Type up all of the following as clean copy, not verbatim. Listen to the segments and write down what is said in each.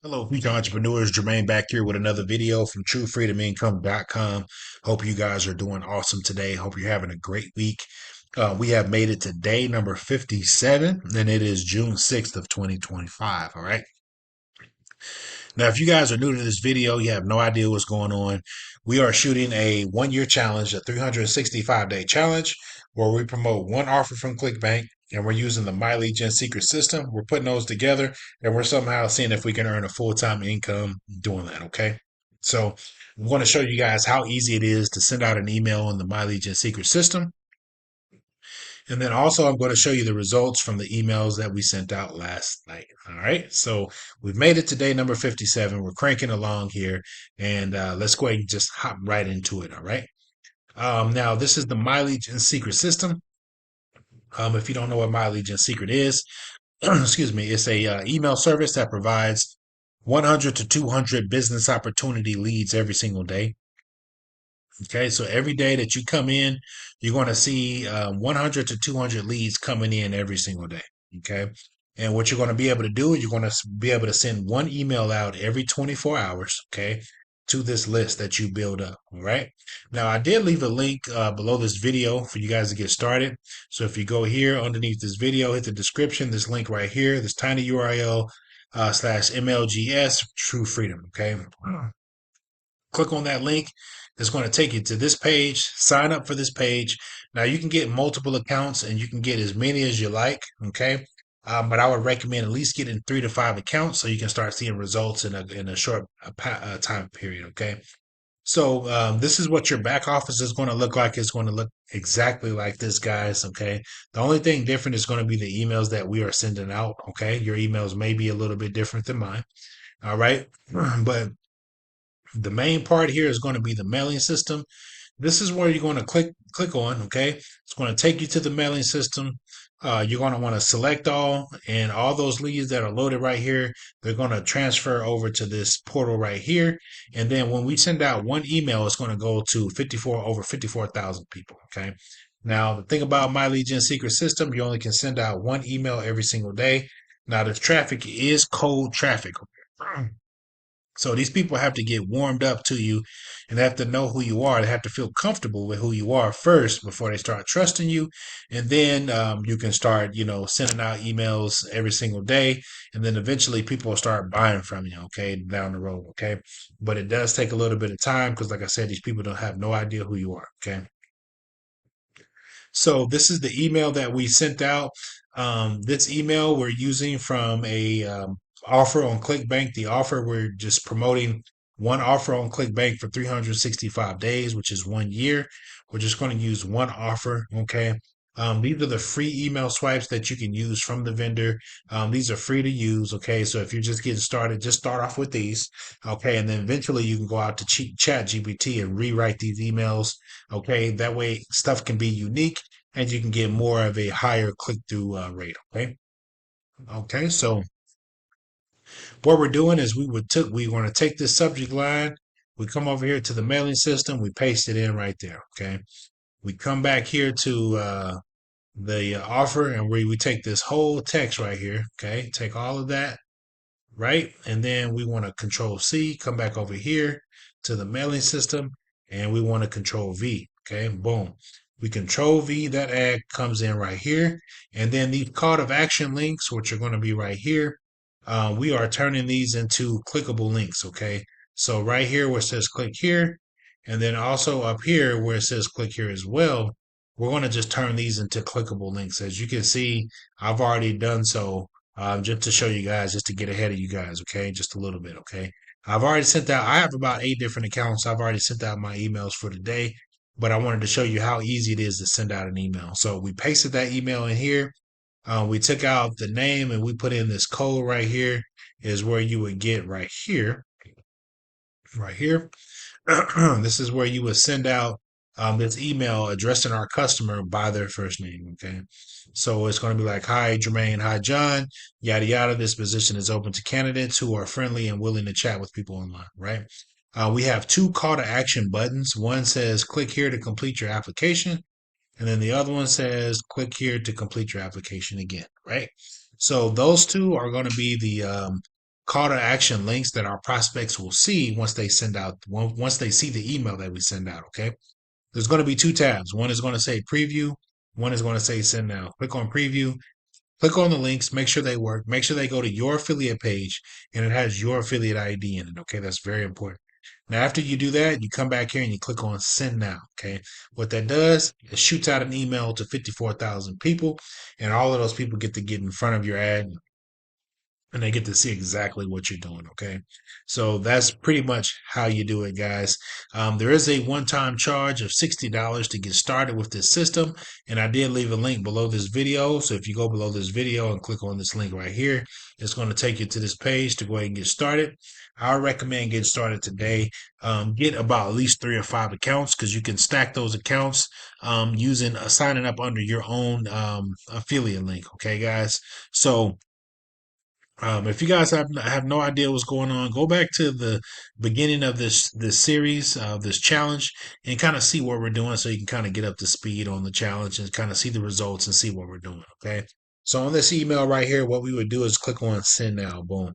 Hello, future entrepreneurs. Jermaine back here with another video from TrueFreedomIncome.com. Hope you guys are doing awesome today. Hope you're having a great week. We have made it to day number 57, and it is June 6th of 2025. All right. Now, if you guys are new to this video, you have no idea what's going on. We are shooting a 1 year challenge, a 365-day challenge, where we promote one offer from Clickbank, and we're using the MyLegion secret system. We're putting those together, and we're somehow seeing if we can earn a full-time income doing that. Okay. So I'm going to show you guys how easy it is to send out an email in the MyLegion secret system. And then also, I'm going to show you the results from the emails that we sent out last night. All right. So we've made it to day number 57. We're cranking along here. And let's go ahead and just hop right into it. All right. Now, this is the MyLegion secret system. If you don't know what MyLegion secret is, excuse me, it's a email service that provides 100 to 200 business opportunity leads every single day. Okay, so every day that you come in, you're going to see 100 to 200 leads coming in every single day. Okay, and what you're going to be able to do is you're going to be able to send one email out every 24 hours. Okay, to this list that you build up. All right. Now, I did leave a link below this video for you guys to get started. So if you go here underneath this video, hit the description, this link right here, this tiny URL slash MLGS True Freedom. Okay. Click on that link. It's going to take you to this page. Sign up for this page. Now you can get multiple accounts and you can get as many as you like. Okay. But I would recommend at least getting 3 to 5 accounts so you can start seeing results in a short time period. Okay. So this is what your back office is going to look like. It's going to look exactly like this, guys. Okay. The only thing different is going to be the emails that we are sending out. Okay. Your emails may be a little bit different than mine. All right. But the main part here is going to be the mailing system. This is where you're going to click on. Okay, it's going to take you to the mailing system. You're going to want to select all, and all those leads that are loaded right here, they're going to transfer over to this portal right here. And then when we send out one email, it's going to go to over 54,000 people. Okay. Now the thing about MyLegion secret system, you only can send out one email every single day. Now the traffic is cold traffic. So these people have to get warmed up to you and they have to know who you are. They have to feel comfortable with who you are first before they start trusting you. And then you can start, sending out emails every single day. And then eventually people will start buying from you, okay, down the road, okay? But it does take a little bit of time because, like I said, these people don't have no idea who you are, okay? So this is the email that we sent out. This email we're using from a offer on Clickbank. The offer we're just promoting one offer on Clickbank for 365 days, which is 1 year. We're just going to use one offer. Okay. These are the free email swipes that you can use from the vendor. These are free to use. Okay. So if you're just getting started, just start off with these. Okay. And then eventually you can go out to Chat GPT and rewrite these emails. Okay. That way stuff can be unique and you can get more of a higher click-through rate. Okay. Okay. So what we're doing is we want to take this subject line, we come over here to the mailing system, we paste it in right there. Okay. We come back here to the offer and we take this whole text right here. Okay. Take all of that, right? And then we want to control C, come back over here to the mailing system and we want to control V. Okay. Boom. We control V, that ad comes in right here. And then these call to action links, which are going to be right here, we are turning these into clickable links. Okay. So right here where it says click here, and then also up here where it says click here as well, we're going to just turn these into clickable links. As you can see, I've already done so just to show you guys, just to get ahead of you guys. Okay. Just a little bit. Okay. I've already sent out, I have about 8 different accounts. I've already sent out my emails for today, but I wanted to show you how easy it is to send out an email. So we pasted that email in here. We took out the name and we put in this code right here is where you would get right here. This is where you would send out this email addressing our customer by their first name. Okay. So it's going to be like, hi, Jermaine. Hi, John. Yada, yada. This position is open to candidates who are friendly and willing to chat with people online. Right. We have 2 call to action buttons. One says click here to complete your application. And then the other one says click here to complete your application again, right? So those two are going to be call to action links that our prospects will see once they send out, once they see the email that we send out. Okay. There's going to be two tabs. One is going to say preview. One is going to say send now. Click on preview. Click on the links. Make sure they work. Make sure they go to your affiliate page and it has your affiliate ID in it. Okay. That's very important. Now, after you do that, you come back here and you click on send now. Okay. What that does, it shoots out an email to 54,000 people, and all of those people get to get in front of your ad and they get to see exactly what you're doing. Okay. So that's pretty much how you do it, guys. There is a one-time charge of $60 to get started with this system. And I did leave a link below this video. So if you go below this video and click on this link right here, it's going to take you to this page to go ahead and get started. I recommend getting started today. Get about at least 3 or 5 accounts because you can stack those accounts using signing up under your own affiliate link. Okay, guys. So if you guys have no idea what's going on, go back to the beginning of this series, this challenge, and kind of see what we're doing, so you can kind of get up to speed on the challenge and kind of see the results and see what we're doing. Okay. So on this email right here, what we would do is click on send now. Boom.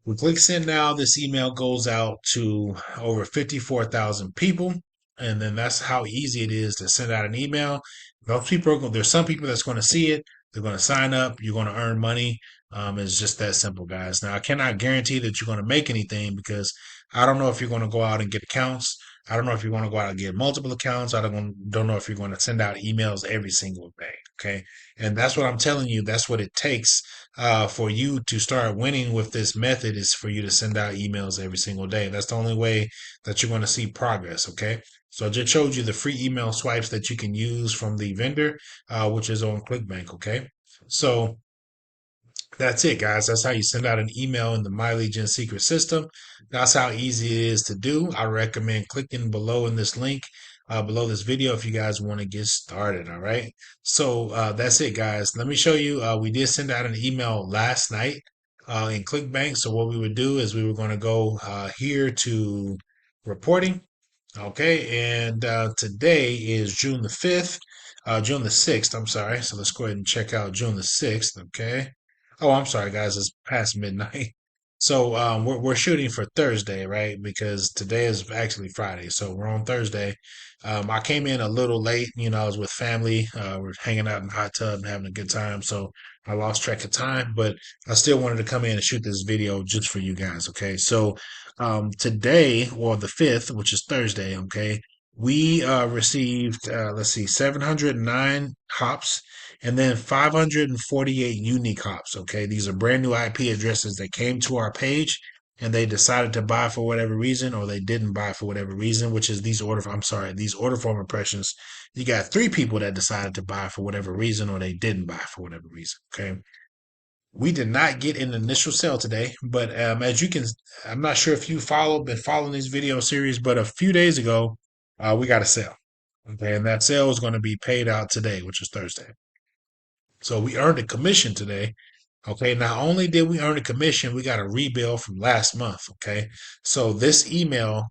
We click send now. This email goes out to over 54,000 people. And then that's how easy it is to send out an email. Those people there's some people that's going to see it. They're going to sign up. You're going to earn money. It's just that simple, guys. Now, I cannot guarantee that you're going to make anything because I don't know if you're going to go out and get accounts. I don't know if you're going to go out and get multiple accounts. I don't know if you're going to send out emails every single day. Okay. And that's what I'm telling you. That's what it takes for you to start winning with this method, is for you to send out emails every single day. That's the only way that you're going to see progress. Okay. So I just showed you the free email swipes that you can use from the vendor, which is on Clickbank. Okay. So that's it, guys. That's how you send out an email in the My Legion secret system. That's how easy it is to do. I recommend clicking below in this link, below this video, if you guys want to get started. All right. So that's it, guys. Let me show you. We did send out an email last night in Clickbank. So what we would do is we were going to go here to reporting. Okay, and today is June the 5th, June the 6th, I'm sorry. So let's go ahead and check out June the 6th, okay? Oh, I'm sorry, guys, it's past midnight. So we're shooting for Thursday, right? Because today is actually Friday, so we're on Thursday. I came in a little late, I was with family. We're hanging out in the hot tub and having a good time, so I lost track of time, but I still wanted to come in and shoot this video just for you guys, okay? So today, or the 5th, which is Thursday, okay, we received, let's see, 709 hops and then 548 unique hops. Okay, these are brand new IP addresses that came to our page and they decided to buy for whatever reason, or they didn't buy for whatever reason, which is these order form impressions. You got 3 people that decided to buy for whatever reason, or they didn't buy for whatever reason. Okay. We did not get an initial sale today, but as you can, I'm not sure if you been following these video series, but a few days ago, we got a sale. Okay, and that sale is going to be paid out today, which is Thursday. So we earned a commission today. Okay, not only did we earn a commission, we got a rebill from last month. Okay, so this email,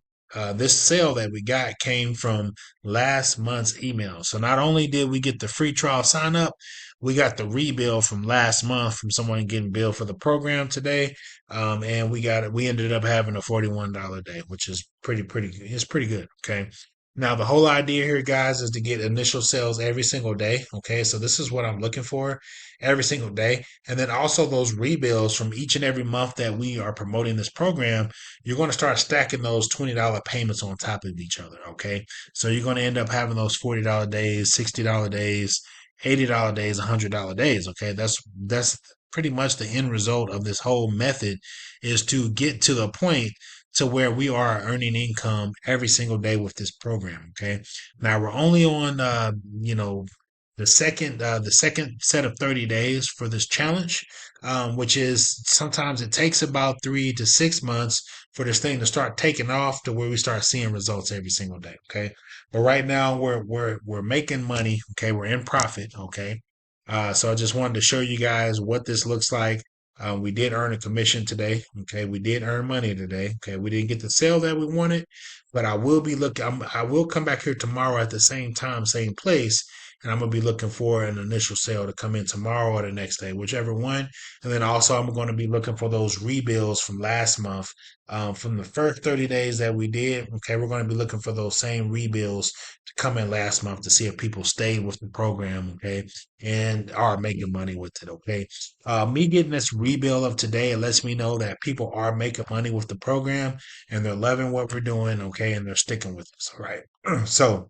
this sale that we got came from last month's email. So not only did we get the free trial sign up, we got the rebill from last month from someone getting billed for the program today. And we ended up having a $41 day, which is it's pretty good. Okay. Now, the whole idea here, guys, is to get initial sales every single day. Okay, so this is what I'm looking for every single day. And then also those rebills from each and every month that we are promoting this program, you're going to start stacking those $20 payments on top of each other. Okay, so you're going to end up having those $40 days, $60 days, $80 days, $100 days. Okay, that's pretty much the end result of this whole method, is to get to the point to where we are earning income every single day with this program. Okay. Now we're only on, the second set of 30 days for this challenge, which is sometimes it takes about 3 to 6 months for this thing to start taking off to where we start seeing results every single day. Okay. But right now we're making money. Okay. We're in profit. Okay. So I just wanted to show you guys what this looks like. We did earn a commission today. Okay, we did earn money today. Okay, we didn't get the sale that we wanted, but I will be looking. I will come back here tomorrow at the same time, same place, and I'm gonna be looking for an initial sale to come in tomorrow or the next day, whichever one. And then also I'm going to be looking for those rebills from last month, from the first 30 days that we did. Okay, we're going to be looking for those same rebills to come in last month to see if people stayed with the program. Okay, and are making money with it. Okay, me getting this rebill of today, it lets me know that people are making money with the program and they're loving what we're doing. Okay, and they're sticking with us. All right, so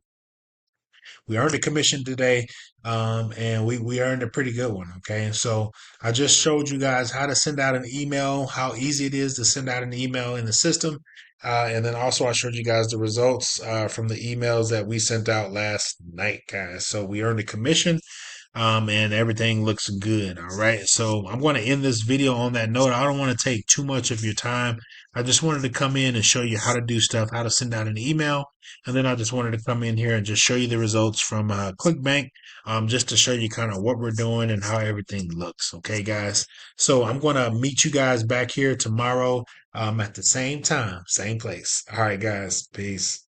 we earned a commission today, and we earned a pretty good one. Okay, and so I just showed you guys how to send out an email, how easy it is to send out an email in the system, and then also I showed you guys the results from the emails that we sent out last night, guys. So we earned a commission, and everything looks good. All right. So I'm going to end this video on that note. I don't want to take too much of your time. I just wanted to come in and show you how to do stuff, how to send out an email. And then I just wanted to come in here and just show you the results from Clickbank, just to show you kind of what we're doing and how everything looks. Okay, guys. So I'm going to meet you guys back here tomorrow, at the same time, same place. All right, guys. Peace.